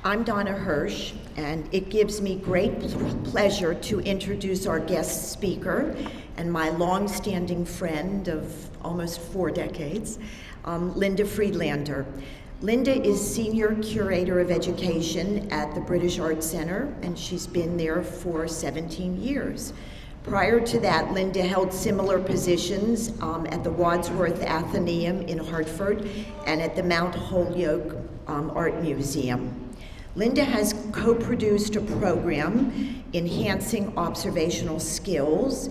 I'm Donna Hirsch, and it gives me great pleasure to introduce our guest speaker and my long-standing friend of almost 4 decades, Linda Friedlaender. Linda is Senior Curator of Education at the British Art Center, and she's been there for 17 years. Prior to that, Linda held similar positions at the Wadsworth Atheneum in Hartford and at the Mount Holyoke Art Museum. Linda has co-produced a program enhancing observational skills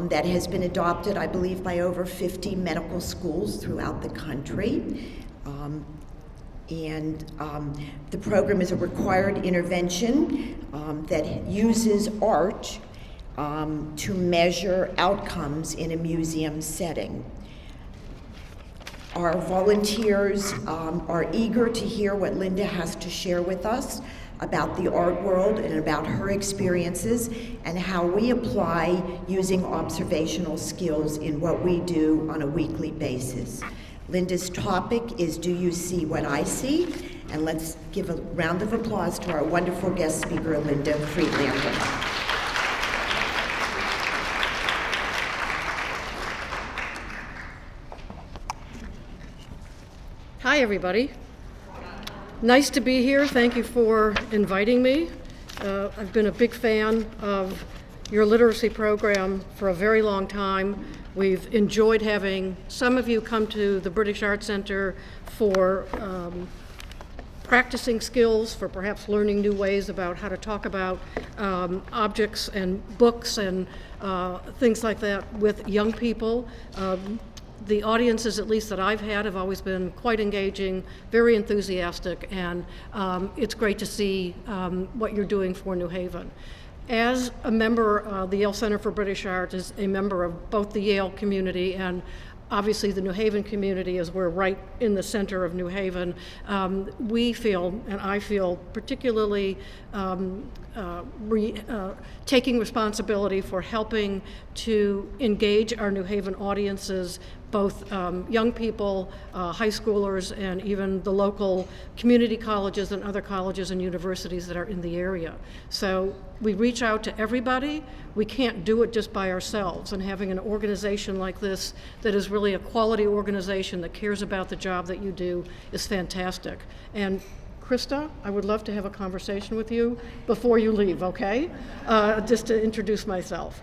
that has been adopted, I believe, by over 50 medical schools throughout the country. The program is a required intervention that uses art to measure outcomes in a museum setting. Our volunteers are eager to hear what Linda has to share with us about the art world and about her experiences and how we apply using observational skills in what we do on a weekly basis. Linda's topic is Do You See What I See? And let's give a round of applause to our wonderful guest speaker, Linda Friedlaender. Hi, everybody. Nice to be here. Thank you for inviting me. I've been a big fan of your literacy program for a very long time. We've enjoyed having some of you come to the British Art Center for practicing skills, for perhaps learning new ways about how to talk about objects and books and things like that with young people. The audiences, at least that I've had, have always been quite engaging, very enthusiastic, and it's great to see what you're doing for New Haven. As a member, the Yale Center for British Art is a member of both the Yale community and obviously the New Haven community, as we're right in the center of New Haven. We feel, and I feel particularly taking responsibility for helping to engage our New Haven audiences, both young people, high schoolers, and even the local community colleges and other colleges and universities that are in the area. So we reach out to everybody. We can't do it just by ourselves, and having an organization like this that is really a quality organization that cares about the job that you do is fantastic. And Krista, I would love to have a conversation with you before you leave, okay? Just to introduce myself.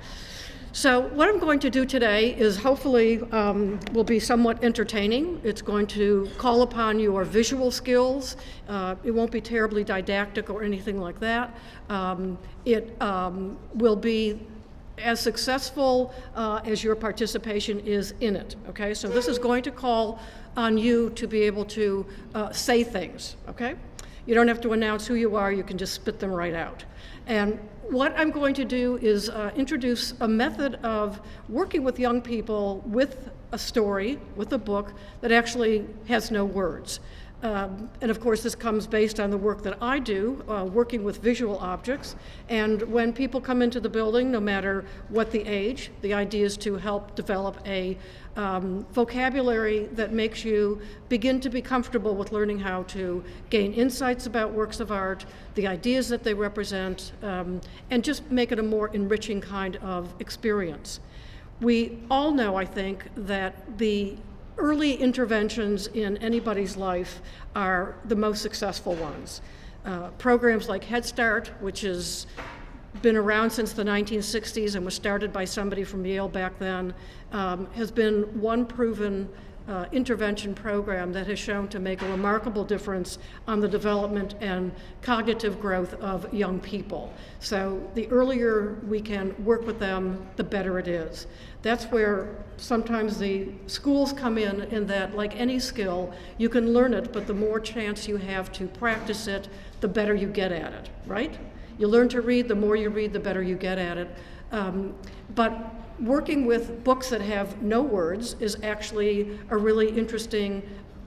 So what I'm going to do today is hopefully will be somewhat entertaining. It's going to call upon your visual skills. It won't be terribly didactic or anything like that. It will be as successful as your participation is in it, okay? So this is going to call on you to be able to say things, okay? You don't have to announce who you are, you can just spit them right out. And what I'm going to do is introduce a method of working with young people with a story, with a book that actually has no words. And of course, this comes based on the work that I do, working with visual objects. And when people come into the building, no matter what the age, the idea is to help develop a vocabulary that makes you begin to be comfortable with learning how to gain insights about works of art, the ideas that they represent, and just make it a more enriching kind of experience. We all know, I think, that the early interventions in anybody's life are the most successful ones. Programs like Head Start, which has been around since the 1960s and was started by somebody from Yale back then, has been one proven intervention program that has shown to make a remarkable difference on the development and cognitive growth of young people. So the earlier we can work with them, the better it is. That's where sometimes the schools come in that, like any skill, you can learn it, but the more chance you have to practice it, the better you get at it, right? You learn to read, the more you read, the better you get at it. But working with books that have no words is actually a really interesting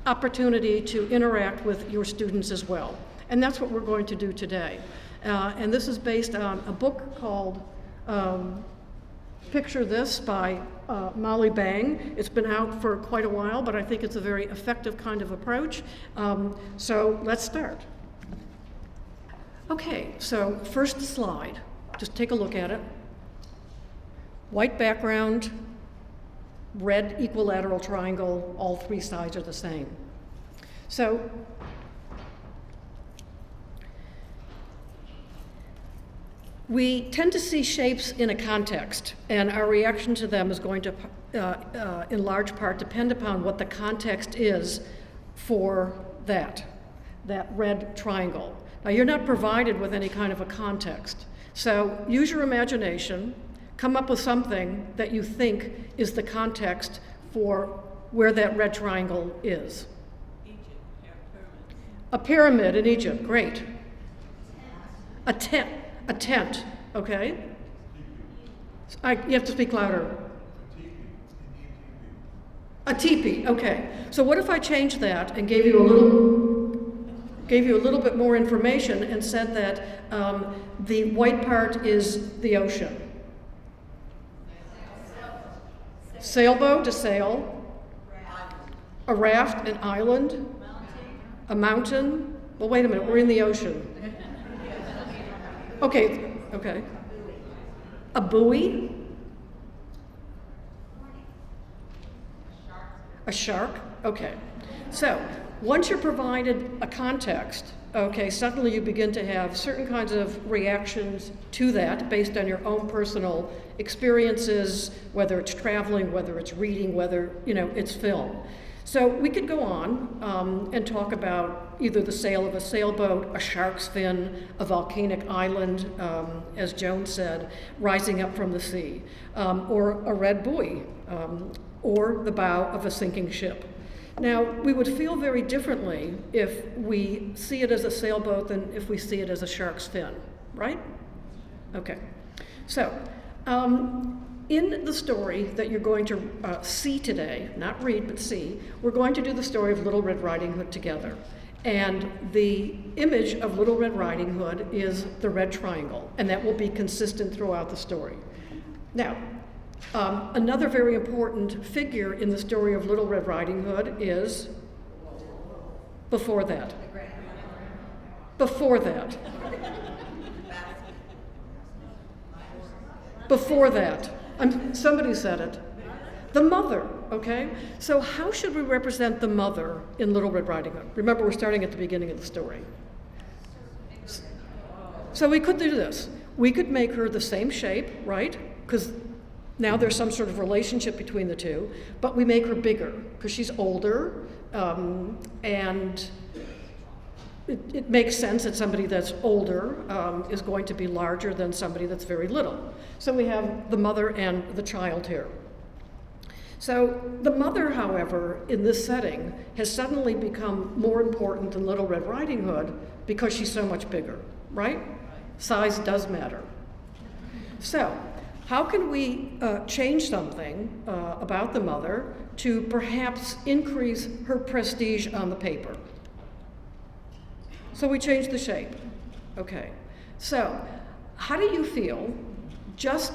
opportunity to interact with your students as well. And that's what we're going to do today. And this is based on a book called Picture This by Molly Bang. It's been out for quite a while, but I think it's a very effective kind of approach. So let's start. Okay, so first slide, just take a look at it. White background, red equilateral triangle, all three sides are the same. So, we tend to see shapes in a context, and our reaction to them is going to, in large part, depend upon what the context is for that red triangle. Now, you're not provided with any kind of a context, so use your imagination, come up with something that you think is the context for where that red triangle is. Egypt, a pyramid in Egypt, great. A tent, okay? You have to speak louder. A teepee, okay. So what if I changed that and gave you a little bit more information and said that the white part is the ocean? Sailboat, a sail. A raft, an island. A mountain. Well, wait a minute, we're in the ocean. Okay. A buoy. A shark, okay. So, once you're provided a context, okay, suddenly you begin to have certain kinds of reactions to that based on your own personal experiences, whether it's traveling, whether it's reading, whether, it's film. So we could go on and talk about either the sail of a sailboat, a shark's fin, a volcanic island, as Joan said, rising up from the sea, or a red buoy, or the bow of a sinking ship. Now, we would feel very differently if we see it as a sailboat than if we see it as a shark's fin, right? Okay. So, in the story that you're going to see today, not read, but see, we're going to do the story of Little Red Riding Hood together. And the image of Little Red Riding Hood is the red triangle, and that will be consistent throughout the story. Now, another very important figure in the story of Little Red Riding Hood is before that. Before that. Before that. Somebody said it. The mother, okay? So how should we represent the mother in Little Red Riding Hood? Remember, we're starting at the beginning of the story. So we could do this. We could make her the same shape, right? Because now there's some sort of relationship between the two, but we make her bigger because she's older, and it makes sense that somebody that's older is going to be larger than somebody that's very little. So we have the mother and the child here. So the mother, however, in this setting has suddenly become more important than Little Red Riding Hood because she's so much bigger, right? Size does matter. So how can we change something about the mother to perhaps increase her prestige on the paper? So we change the shape. Okay. So how do you feel just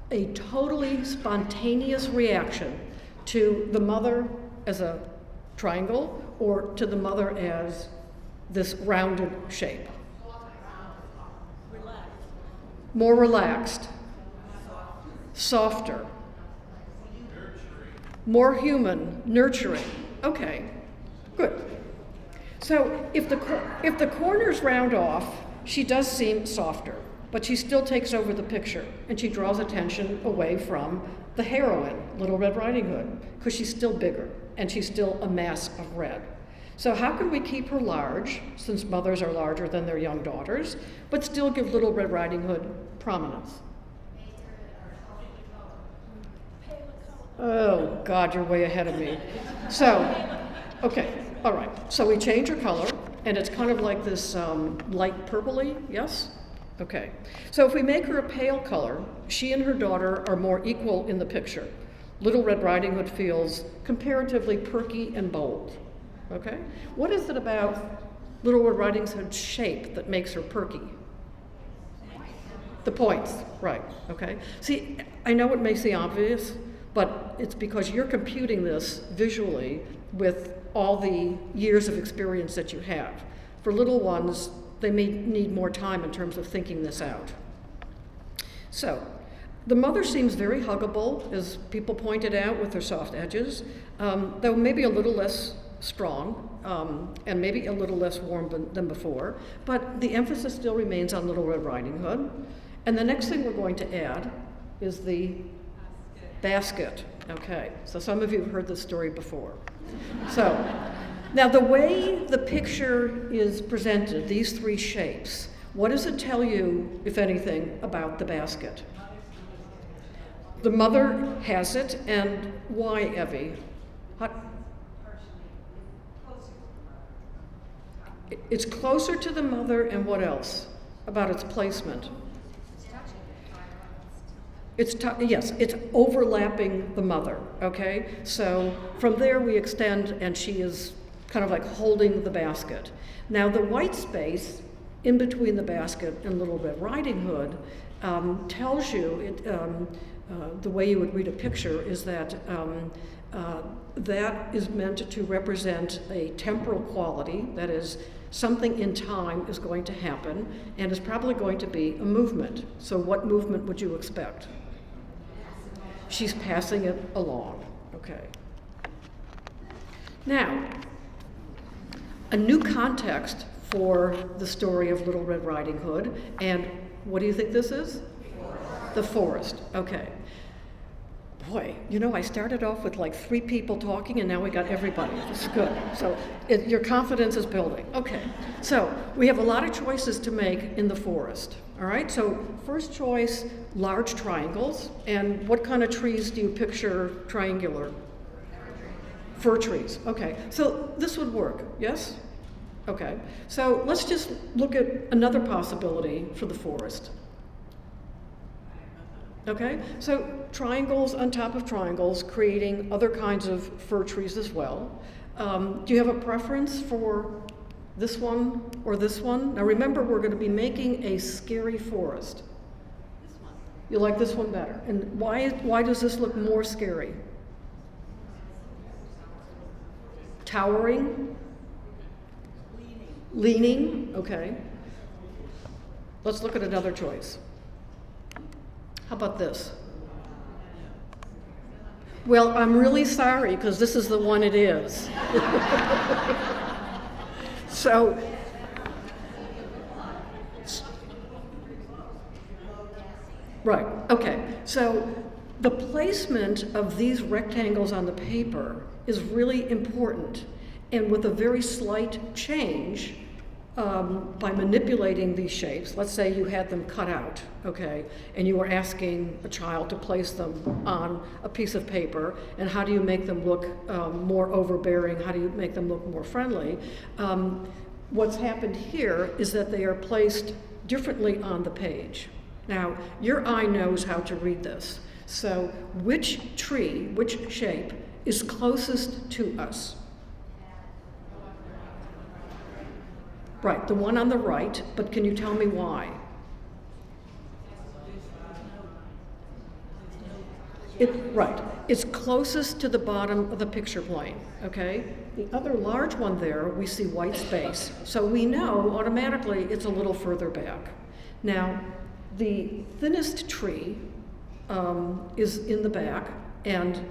a totally spontaneous reaction to the mother as a triangle or to the mother as this rounded shape? Relaxed. More relaxed. Softer. More human, nurturing. Okay, good. So if the corners round off, she does seem softer, but she still takes over the picture, and she draws attention away from the heroine, Little Red Riding Hood, because she's still bigger, and she's still a mass of red. So how can we keep her large, since mothers are larger than their young daughters, but still give Little Red Riding Hood prominence? Oh, God, you're way ahead of me. So, okay, all right. So we change her color, and it's kind of like this light purpley, yes? Okay. So if we make her a pale color, she and her daughter are more equal in the picture. Little Red Riding Hood feels comparatively perky and bold, okay? What is it about Little Red Riding Hood's shape that makes her perky? The points, right, okay. See, I know it may seem obvious, but it's because you're computing this visually with all the years of experience that you have. For little ones, they may need more time in terms of thinking this out. So, the mother seems very huggable, as people pointed out, with her soft edges, though maybe a little less strong, and maybe a little less warm than before, but the emphasis still remains on Little Red Riding Hood. And the next thing we're going to add is the basket. Okay, so some of you have heard this story before. So, now the way the picture is presented, these three shapes, what does it tell you, if anything, about the basket? The mother has it, and why, Evie? It's closer to the mother, and what else about its placement? Yes, it's overlapping the mother, okay? So from there we extend, and she is kind of like holding the basket. Now the white space in between the basket and Little Red Riding Hood tells you, the way you would read a picture is that that is meant to represent a temporal quality, that is, something in time is going to happen and is probably going to be a movement. So what movement would you expect? She's passing it along, okay. Now, a new context for the story of Little Red Riding Hood, and what do you think this is? The forest, okay. Boy, you know, I started off with like 3 people talking, and now we got everybody. This is good. So your confidence is building. Okay, so we have a lot of choices to make in the forest. All right, so first choice, large triangles. And what kind of trees do you picture triangular? Fir trees. Okay, so this would work, yes? Okay, so let's just look at another possibility for the forest. Okay, so triangles on top of triangles, creating other kinds of fir trees as well. Do you have a preference for this one or this one? Now remember, we're going to be making a scary forest. This one. You like this one better. And why does this look more scary? Towering? Leaning, okay. Let's look at another choice. How about this? Well, I'm really sorry, because this is the one it is. So, right, okay. So the placement of these rectangles on the paper is really important. And with a very slight change, by manipulating these shapes, let's say you had them cut out, okay, and you were asking a child to place them on a piece of paper, and how do you make them look more overbearing, how do you make them look more friendly? What's happened here is that they are placed differently on the page. Now, your eye knows how to read this. So which tree, which shape is closest to us? Right, the one on the right, but can you tell me why? Right, it's closest to the bottom of the picture plane, okay? The other large one there, we see white space, so we know automatically it's a little further back. Now, the thinnest tree is in the back, and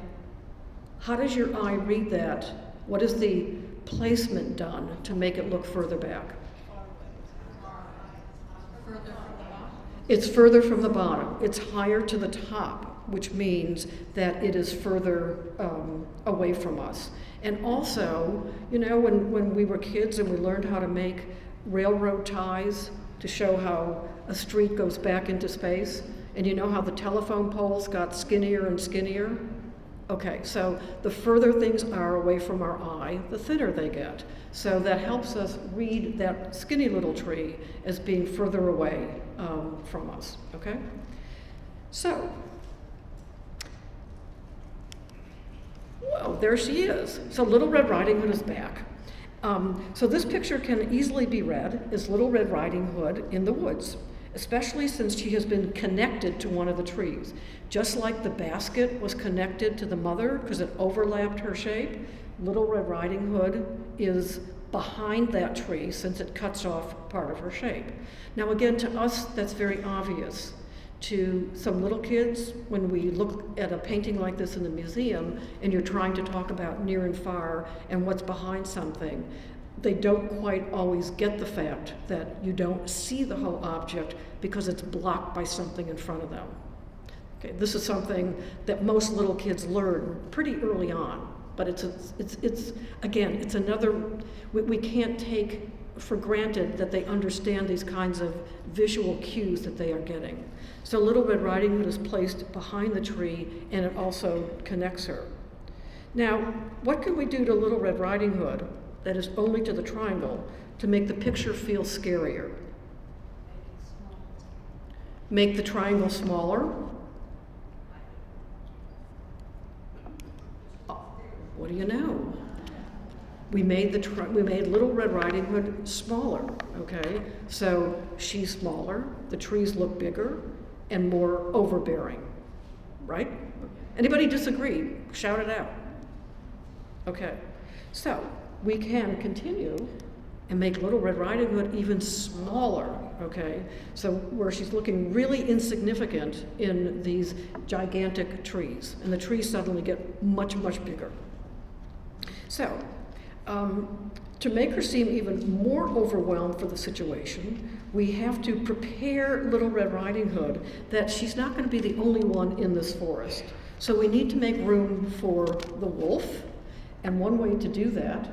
how does your eye read that? What is the placement done to make it look further back? It's further from the bottom. It's higher to the top, which means that it is further away from us. And also, you know, when we were kids and we learned how to make railroad ties to show how a street goes back into space, and you know how the telephone poles got skinnier and skinnier? Okay, so the further things are away from our eye, the thinner they get. So that helps us read that skinny little tree as being further away from us, okay? So, well, there she is. So Little Red Riding Hood is back. So this picture can easily be read as Little Red Riding Hood in the woods, especially since she has been connected to one of the trees. Just like the basket was connected to the mother because it overlapped her shape, Little Red Riding Hood is behind that tree since it cuts off part of her shape. Now again, to us, that's very obvious. To some little kids, when we look at a painting like this in the museum and you're trying to talk about near and far and what's behind something, they don't quite always get the fact that you don't see the whole object because it's blocked by something in front of them. Okay, this is something that most little kids learn pretty early on, but it's again, it's another, we can't take for granted that they understand these kinds of visual cues that they are getting. So Little Red Riding Hood is placed behind the tree and it also connects her. Now, what can we do to Little Red Riding Hood that is only to the triangle to make the picture feel scarier? Make the triangle smaller? What do you know? We made Little Red Riding Hood smaller, okay? So she's smaller, the trees look bigger and more overbearing, right? Anybody disagree? Shout it out. Okay, so we can continue and make Little Red Riding Hood even smaller, okay? So where she's looking really insignificant in these gigantic trees, and the trees suddenly get much, much bigger. So, to make her seem even more overwhelmed for the situation, we have to prepare Little Red Riding Hood that she's not going to be the only one in this forest. So we need to make room for the wolf, and one way to do that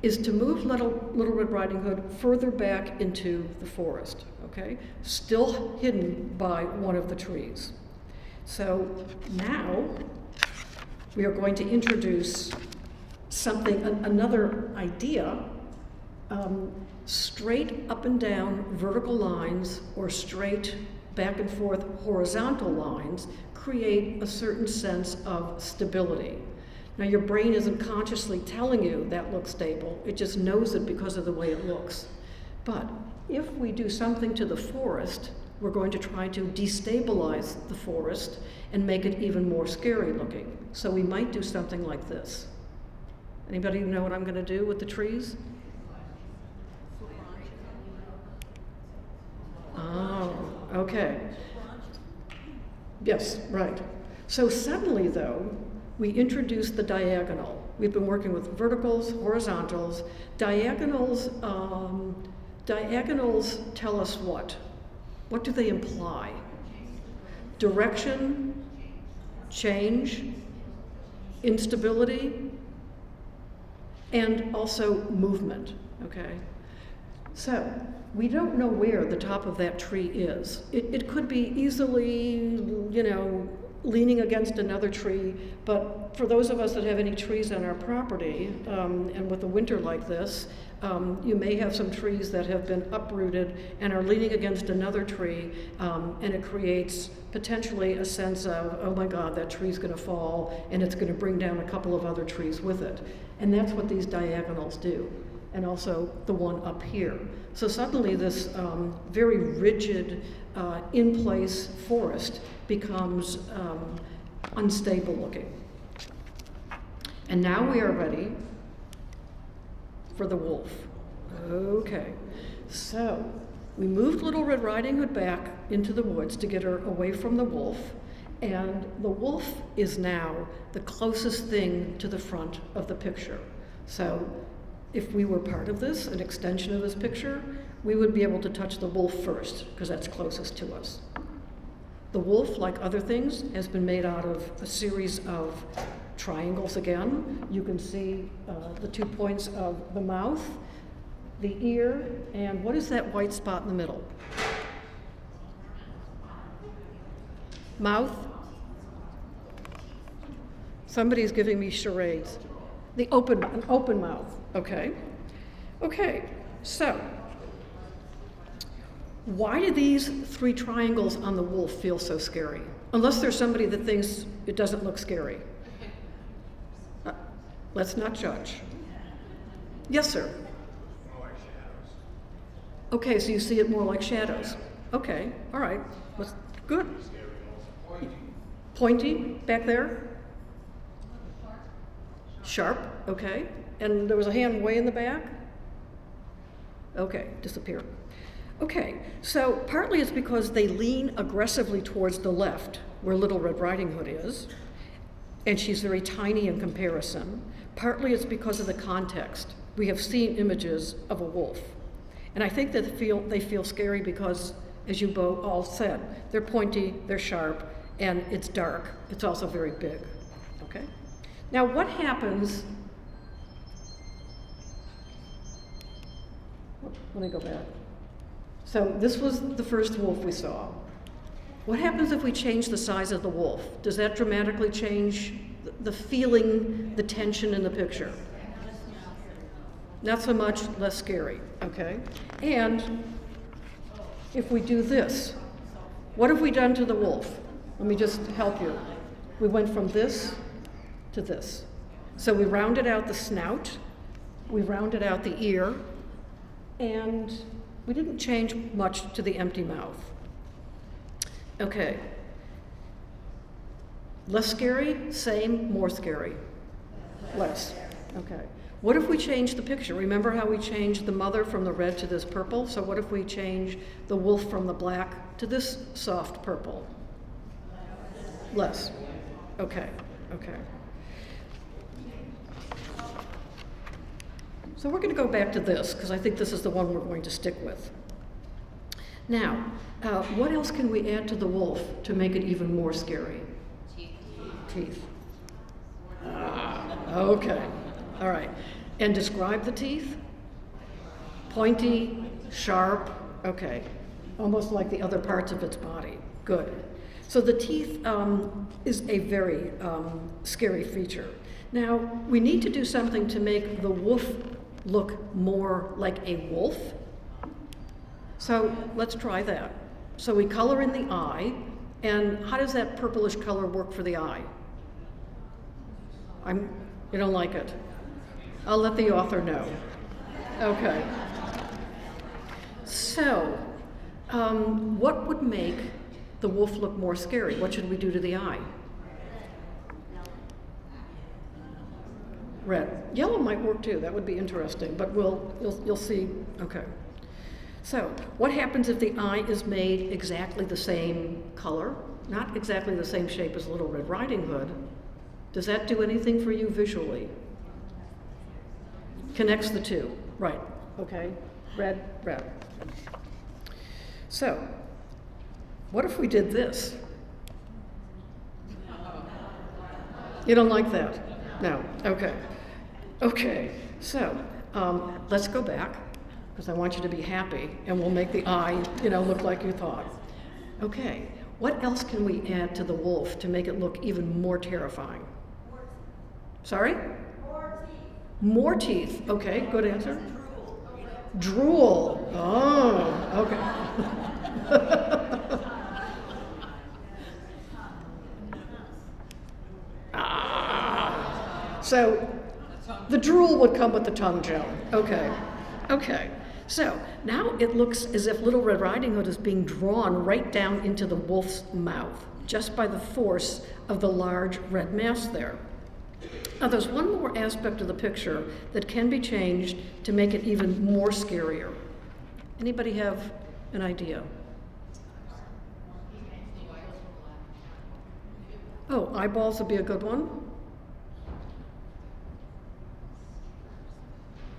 is to move Little Red Riding Hood further back into the forest, okay? Still hidden by one of the trees. So now we are going to introduce something, another idea. Straight up and down vertical lines or straight back and forth horizontal lines create a certain sense of stability. Now your brain isn't consciously telling you that looks stable, it just knows it because of the way it looks. But if we do something to the forest, we're going to try to destabilize the forest and make it even more scary looking. So we might do something like this. Anybody know what I'm going to do with the trees? Oh, okay. Yes, right. So suddenly, though, we introduce the diagonal. We've been working with verticals, horizontals. Diagonals tell us what? What do they imply? Direction, change, instability, and also movement, okay? So, we don't know where the top of that tree is. It could be easily, leaning against another tree, but for those of us that have any trees on our property, and with a winter like this, you may have some trees that have been uprooted and are leaning against another tree, and it creates potentially a sense of, oh my God, that tree's gonna fall, and it's gonna bring down a couple of other trees with it. And that's what these diagonals do, and also the one up here. So suddenly this very rigid, in-place forest becomes unstable looking. And now we are ready for the wolf. Okay, so we moved Little Red Riding Hood back into the woods to get her away from the wolf, and the wolf is now the closest thing to the front of the picture. So if we were part of this, an extension of this picture, we would be able to touch the wolf first, because that's closest to us. The wolf, like other things, has been made out of a series of triangles again. You can see the 2 points of the mouth, the ear, and what is that white spot in the middle? Mouth? Somebody's giving me charades. An open mouth, okay. Okay, so why do these 3 triangles on the wolf feel so scary? Unless there's somebody that thinks it doesn't look scary. Let's not judge. Yes, sir? More like shadows. Okay, so you see it more like shadows. Okay, all right, good. Scary also. Pointy back there? Sharp, okay. And there was a hand way in the back? Okay, disappeared. Okay, so partly it's because they lean aggressively towards the left, where Little Red Riding Hood is, and she's very tiny in comparison. Partly it's because of the context. We have seen images of a wolf. And I think that they feel scary because, as you both all said, they're pointy, they're sharp, and it's dark. It's also very big, okay? Now what happens, let me go back. So this was the first wolf we saw. What happens if we change the size of the wolf? Does that dramatically change the feeling, the tension in the picture? Not so much, less scary, okay? And if we do this, what have we done to the wolf? Let me just help you. We went from this to this. So we rounded out the snout, we rounded out the ear, and we didn't change much to the empty mouth. Okay. Less scary, same, more scary. Less, okay. What if we change the picture? Remember how we changed the mother from the red to this purple? So what if we change the wolf from the black to this soft purple? Less, okay, okay. So we're going to go back to this, because I think this is the one we're going to stick with. Now, what else can we add to the wolf to make it even more scary? Teeth. Okay, all right. And describe the teeth? Pointy, sharp, okay. Almost like the other parts of its body, good. So the teeth is a very scary feature. Now, we need to do something to make the wolf look more like a wolf. So let's try that. So we color in the eye, and how does that purplish color work for the eye? You don't like it? I'll let the author know. Okay. So, what would make the wolf look more scary? What should we do to the eye? Red. Yellow might work too. That would be interesting, but you'll see. Okay. So, what happens if the eye is made exactly the same color, not exactly the same shape as Little Red Riding Hood? Does that do anything for you visually? Connects the two, right? Okay. Red, red. So, what if we did this? You don't like that? No. Okay. Okay. So, let's go back, because I want you to be happy, and we'll make the eye, look like you thought. Okay. What else can we add to the wolf to make it look even more terrifying? Sorry? More teeth. Okay, good answer. Drool. Oh, okay. So the drool would come with the tongue gel. Okay. Okay. So now it looks as if Little Red Riding Hood is being drawn right down into the wolf's mouth, just by the force of the large red mass there. Now there's one more aspect of the picture that can be changed to make it even more scarier. Anybody have an idea? Oh, eyeballs would be a good one.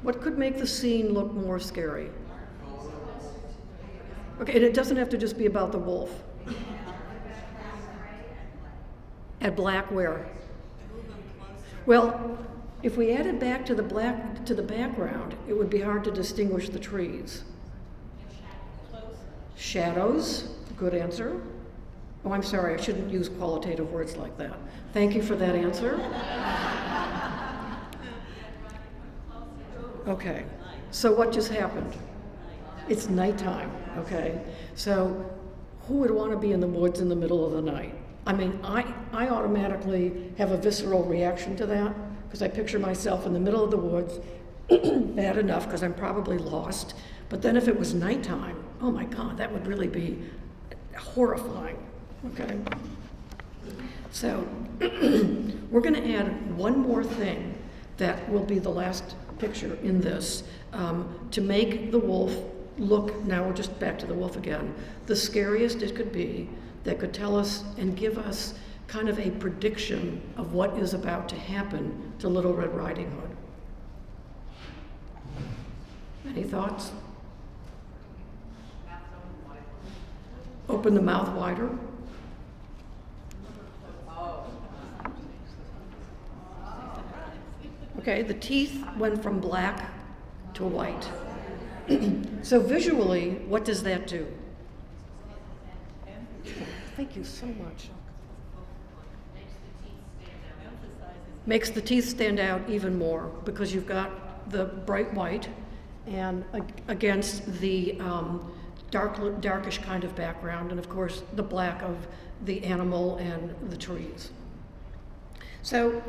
What could make the scene look more scary? Okay, and it doesn't have to just be about the wolf. Add black where? Well, if we added back to the background, it would be hard to distinguish the trees. Shadows, good answer. Oh, I'm sorry, I shouldn't use qualitative words like that. Thank you for that answer. Okay, so what just happened? It's nighttime, okay? So who would want to be in the woods in the middle of the night? I mean, I automatically have a visceral reaction to that, because I picture myself in the middle of the woods, bad enough because I'm probably lost, but then if it was nighttime, oh my God, that would really be horrifying, okay? So we're going to add one more thing that will be the last picture in this, to make the wolf look, now we're just back to the wolf again, the scariest it could be, that could tell us and give us kind of a prediction of what is about to happen to Little Red Riding Hood. Any thoughts? Open the mouth wider. Okay, the teeth went from black to white. So visually, what does that do? Thank you so much. Makes the teeth stand out even more because you've got the bright white and against the darkish kind of background, and of course the black of the animal and the trees. So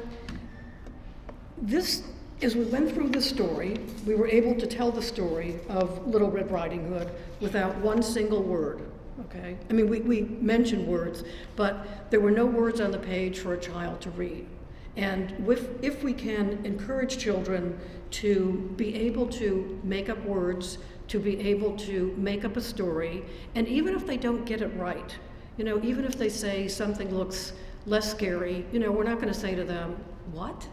this, as we went through the story, we were able to tell the story of Little Red Riding Hood without one single word, okay? I mean, we mentioned words, but there were no words on the page for a child to read. And if we can encourage children to be able to make up words, to be able to make up a story, and even if they don't get it right, you know, even if they say something looks less scary, you know, we're not going to say to them, what?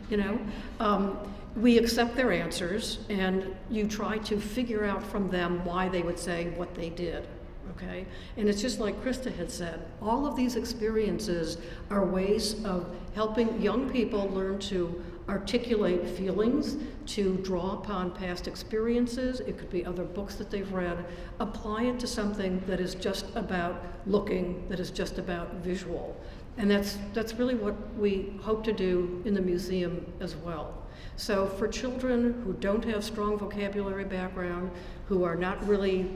You know, we accept their answers, and you try to figure out from them why they would say what they did, okay? And it's just like Krista had said, all of these experiences are ways of helping young people learn to articulate feelings, to draw upon past experiences. It could be other books that they've read, apply it to something that is just about looking, that is just about visual. And that's really what we hope to do in the museum as well. So for children who don't have strong vocabulary background, who are not really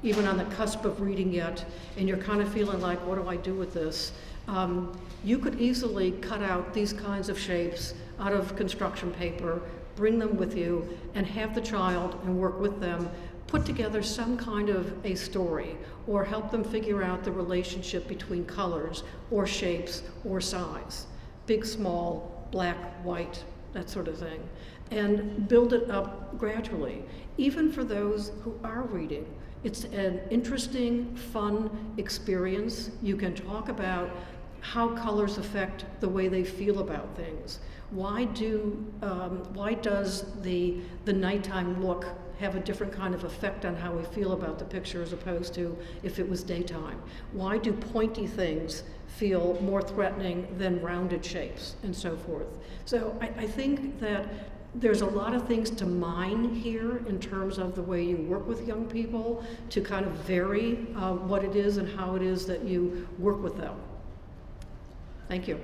even on the cusp of reading yet, and you're kind of feeling like, what do I do with this? You could easily cut out these kinds of shapes out of construction paper, bring them with you, and have the child and work with them put together some kind of a story, or help them figure out the relationship between colors or shapes or size, big, small, black, white, that sort of thing, and build it up gradually. Even for those who are reading, it's an interesting, fun experience. You can talk about how colors affect the way they feel about things. Why does the nighttime look have a different kind of effect on how we feel about the picture as opposed to if it was daytime? Why do pointy things feel more threatening than rounded shapes, and so forth? So I think that there's a lot of things to mine here in terms of the way you work with young people to kind of vary what it is and how it is that you work with them. Thank you.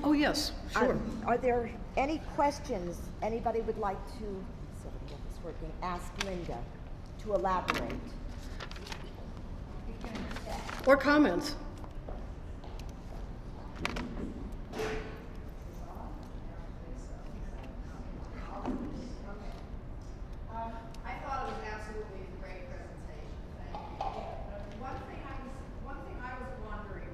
Oh yes, sure. Are there any questions anybody would like to, so we get this working, ask Linda to elaborate? Or comments? I thought it was absolutely a great presentation. Thank you. One thing I was wondering,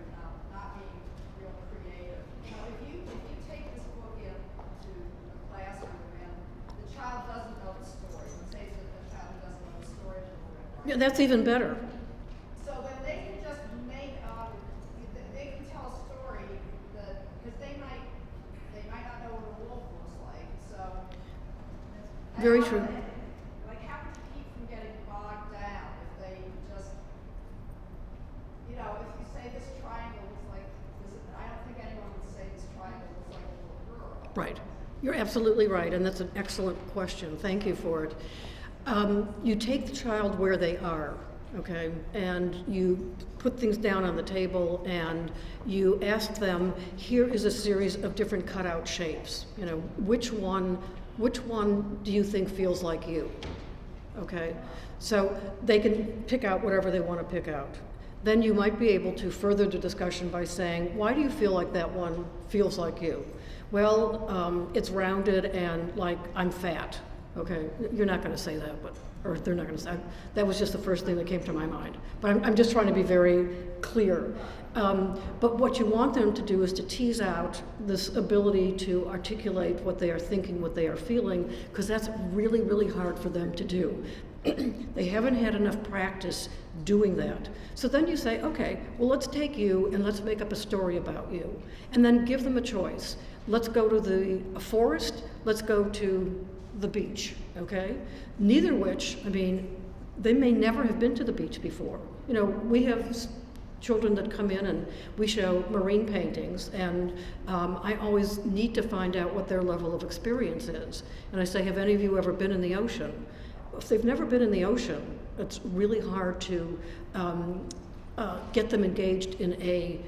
not being real creative, if you take this book into a classroom and the child doesn't know the story, let's say that the child doesn't know the story of the book. Yeah, that's even better. So then they can just make up, they can tell a story that, because they might not know what a wolf looks like, so. Very true. Like, how to keep from getting bogged down if they just, you know, if you say this triangle looks like, I don't think anyone would say this triangle looks like a little girl. Right. You're absolutely right, and that's an excellent question. Thank you for it. You take the child where they are, okay, and you put things down on the table and you ask them, here is a series of different cutout shapes. You know, which one do you think feels like you? Okay, so they can pick out whatever they want to pick out. Then you might be able to further the discussion by saying, why do you feel like that one feels like you? Well, it's rounded and like I'm fat. Okay, you're not going to say that, but, or they're not going to say, that was just the first thing that came to my mind. But I'm just trying to be very clear. But what you want them to do is to tease out this ability to articulate what they are thinking, what they are feeling, because that's really, really hard for them to do. They haven't had enough practice doing that. So then you say, okay, well, let's take you and let's make up a story about you. And then give them a choice. Let's go to the forest, let's go to the beach, okay? Neither which, I mean, they may never have been to the beach before. You know, we have children that come in and we show marine paintings, and I always need to find out what their level of experience is. And I say, have any of you ever been in the ocean? If they've never been in the ocean, it's really hard to get them engaged in a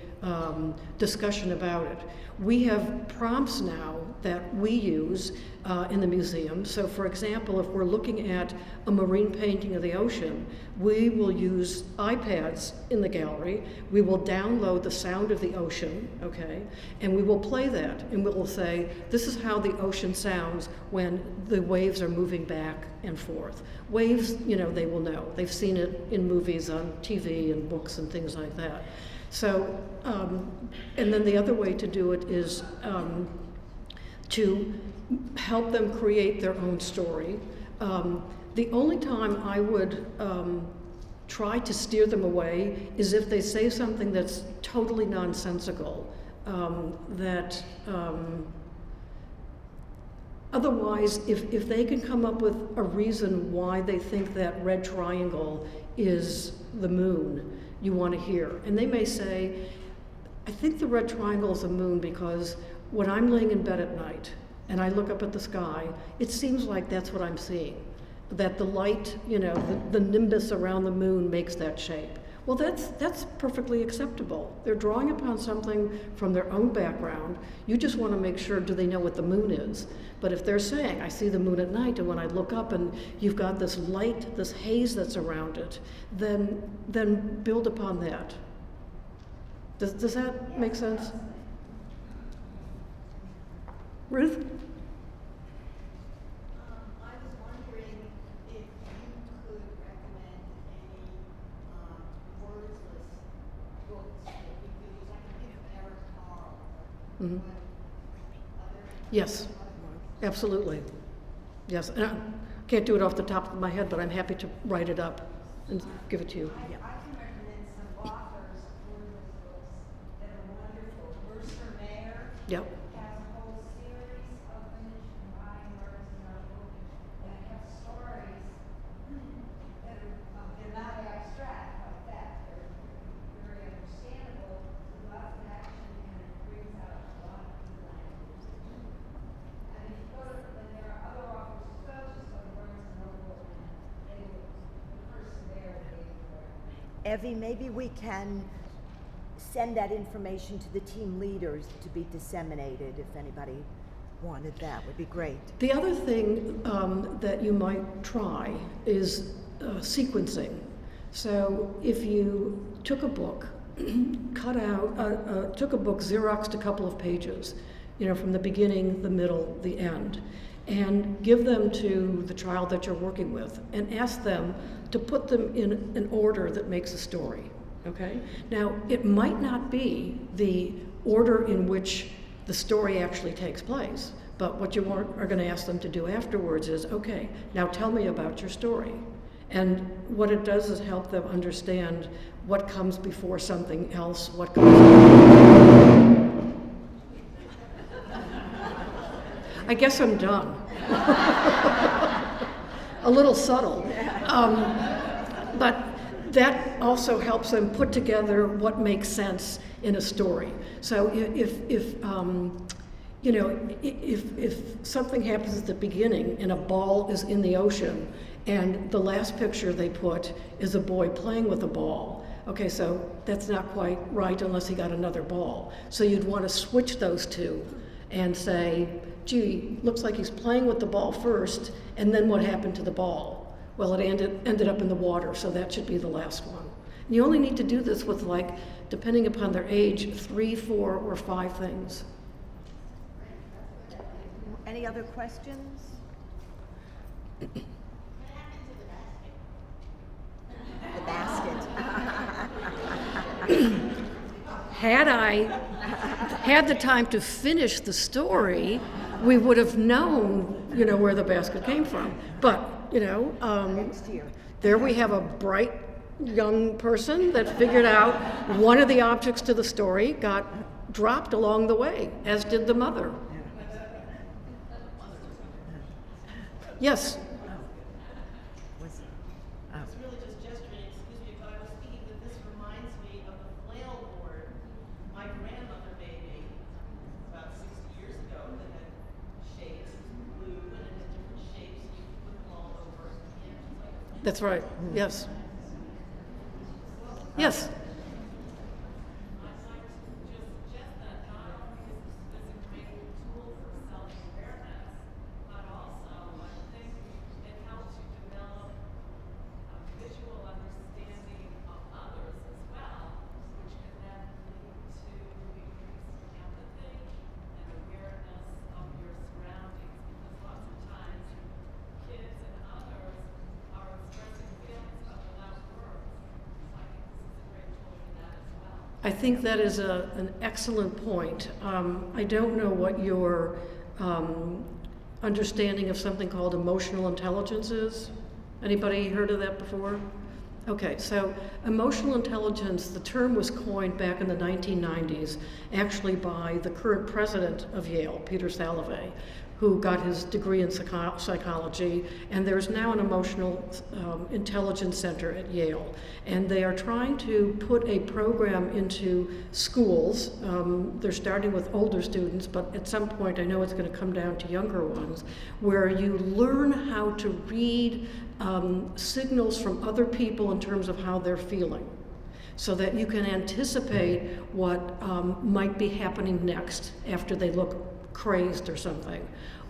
discussion about it. We have prompts now that we use in the museum. So for example, if we're looking at a marine painting of the ocean, we will use iPads in the gallery. We will download the sound of the ocean, okay? And we will play that, and we will say, this is how the ocean sounds when the waves are moving back and forth. Waves, you know, they will know. They've seen it in movies, on TV and books and things like that. So, and then the other way to do it is to help them create their own story. The only time I would try to steer them away is if they say something that's totally nonsensical, otherwise, if they can come up with a reason why they think that red triangle is the moon, you want to hear. And they may say, I think the red triangle is the moon because when I'm laying in bed at night and I look up at the sky, it seems like that's what I'm seeing. That the light, you know, the nimbus around the moon makes that shape. Well, that's perfectly acceptable. They're drawing upon something from their own background. You just want to make sure, do they know what the moon is? But if they're saying, I see the moon at night, and when I look up and you've got this light, this haze that's around it, then build upon that. Does that make sense? Ruth? I was wondering if you could recommend any wordless books that we could use. I can think of Eric Carle. Mm-hmm. Other Yes, absolutely. Yes, and I can't do it off the top of my head, but I'm happy to write it up and give it to you. I can recommend some authors of wordless books that are wonderful. Mercer Mayer Yep. has a whole series of image combined words in our book that have stories that are they're not abstract like that. They're very understandable, with lots of action, and it brings out a lot of good language. And if you go to, then there are other authors as well, just like Barnes and Noble, and they will, the person there, they will. Evie, maybe we can send that information to the team leaders to be disseminated if anybody wanted that. Would be great. The other thing that you might try is sequencing. So if you took a book, cut out, took a book, Xeroxed a couple of pages, you know, from the beginning, the middle, the end, and give them to the child that you're working with and ask them to put them in an order that makes a story, okay? Now, it might not be the order in which the story actually takes place, but what you are going to ask them to do afterwards is, okay, now tell me about your story. And what it does is help them understand what comes before something else, what comes. I guess I'm done. A little subtle. But that also helps them put together what makes sense in a story. So if something happens at the beginning and a ball is in the ocean and the last picture they put is a boy playing with a ball, okay, so that's not quite right unless he got another ball. So you'd want to switch those two and say, gee, looks like he's playing with the ball first, and then what happened to the ball? Well, it ended up in the water, so that should be the last one. And you only need to do this with, like, depending upon their age, 3, 4, or 5 things. Any other questions? The basket. Had I had the time to finish the story, we would have known, you know, where the basket came from. But, you know, Next year. there we have a bright young person that figured out one of the objects to the story got dropped along the way, as did the mother. Yes. Was, oh. It's really just gesturing, excuse me, but I was thinking that this reminds me of the flail board my grandmother made me about 60 years ago that had shapes, it was blue, and it had different shapes, and you could put them all over. That's right. Yes. Yes. I'd like to just suggest that not only is this a great tool for self-awareness, but also I think it helps you develop a visual understanding of others as well, which can then lead to increased empathy and awareness of your surroundings, because lots of times kids and others are expressing feelings but without words. So I think this is a great tool for that as well. I think that is an excellent point. I don't know what your understanding of something called emotional intelligence is. Anybody heard of that before? Okay, so emotional intelligence, the term was coined back in the 1990s, actually by the current president of Yale, Peter Salovey, who got his degree in psychology, and there's now an emotional intelligence center at Yale. And they are trying to put a program into schools. They're starting with older students, but at some point I know it's going to come down to younger ones, where you learn how to read signals from other people in terms of how they're feeling, so that you can anticipate what might be happening next after they look crazed or something.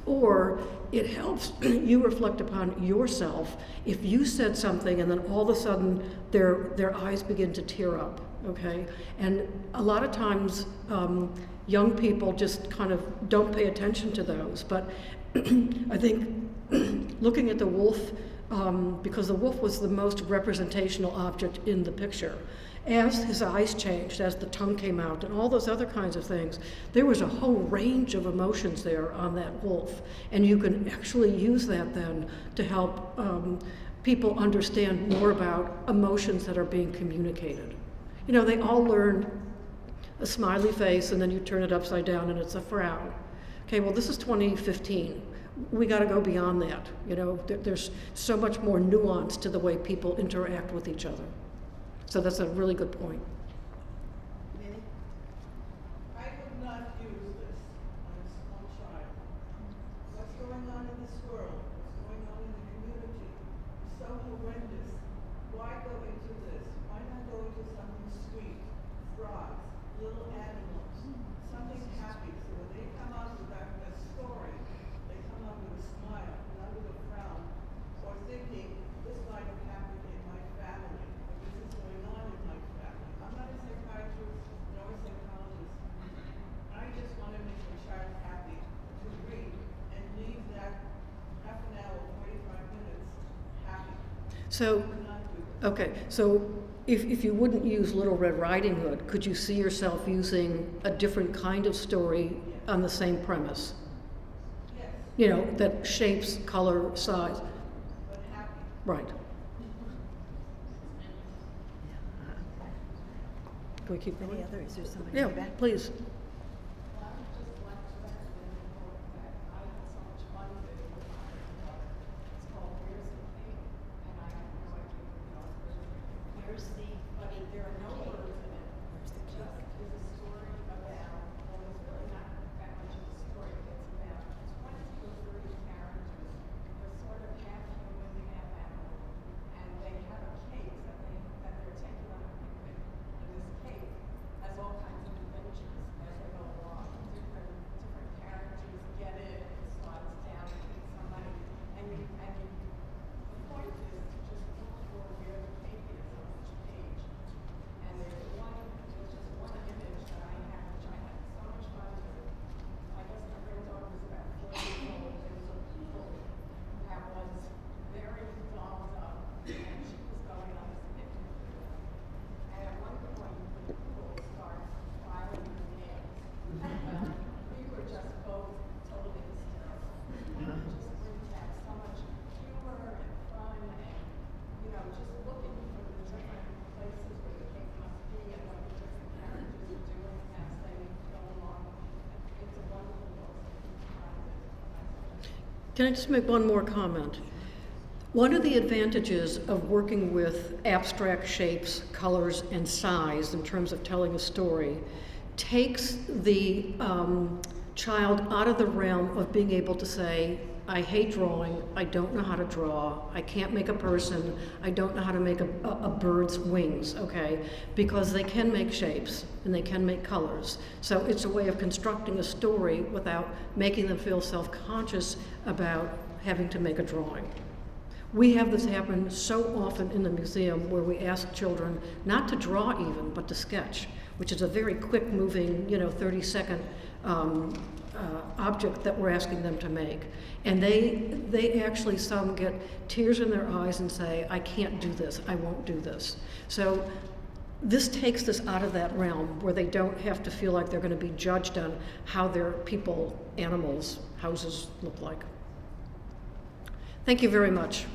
Or it helps you reflect upon yourself if you said something and then all of a sudden their eyes begin to tear up, okay? And a lot of times young people just kind of don't pay attention to those, but I think looking at the wolf, because the wolf was the most representational object in the picture, as his eyes changed, as the tongue came out, and all those other kinds of things, there was a whole range of emotions there on that wolf. And you can actually use that then to help people understand more about emotions that are being communicated. You know, they all learn a smiley face, and then you turn it upside down and it's a frown. Okay, well, this is 2015. We got to go beyond that. You know, there's so much more nuance to the way people interact with each other. So that's a really good point. I would not use this on a small child. What's going on in this world, what's going on in the community is so horrendous. Why go into this? Why not go into something sweet, frogs, little animals, something happy, so when they come out with that story, they come out with a smile, not with a frown, or thinking, this might have happened in my family, or this is going on in my family. I'm not a psychiatrist nor a psychologist. I just want to make my child happy to read and leave that half an hour, 45 minutes happy. So, Not do this. okay, so if you wouldn't use Little Red Riding Hood, could you see yourself using a different kind of story on the same premise? Yes, You know, that shapes, color, size. but happy. Right. Can we keep Any going? other? Is there somebody Yeah, in the back? please. Well, I would just like to recommend a book that I had so much fun with it with my daughter. It's called Where's the Thing? And I have no idea what the author is. Where's the, but there are no words in it. It just is a story about, well, it's really not that much of a story. It's about 20 or 30 characters. They're sort of half human, half animal. And they have a cave that they're taking on a picnic. And this cave has all kinds of adventures. It has Can I just make one more comment? One of the advantages of working with abstract shapes, colors, and size in terms of telling a story takes the child out of the realm of being able to say, I hate drawing, I don't know how to draw, I can't make a person, I don't know how to make a bird's wings, okay? Because they can make shapes and they can make colors. So it's a way of constructing a story without making them feel self-conscious about having to make a drawing. We have this happen so often in the museum where we ask children not to draw even, but to sketch, which is a very quick moving, 30-second object that we're asking them to make. And they actually, some get tears in their eyes and say, I can't do this, I won't do this. So this takes this out of that realm where they don't have to feel like they're going to be judged on how their people, animals, houses look like. Thank you very much.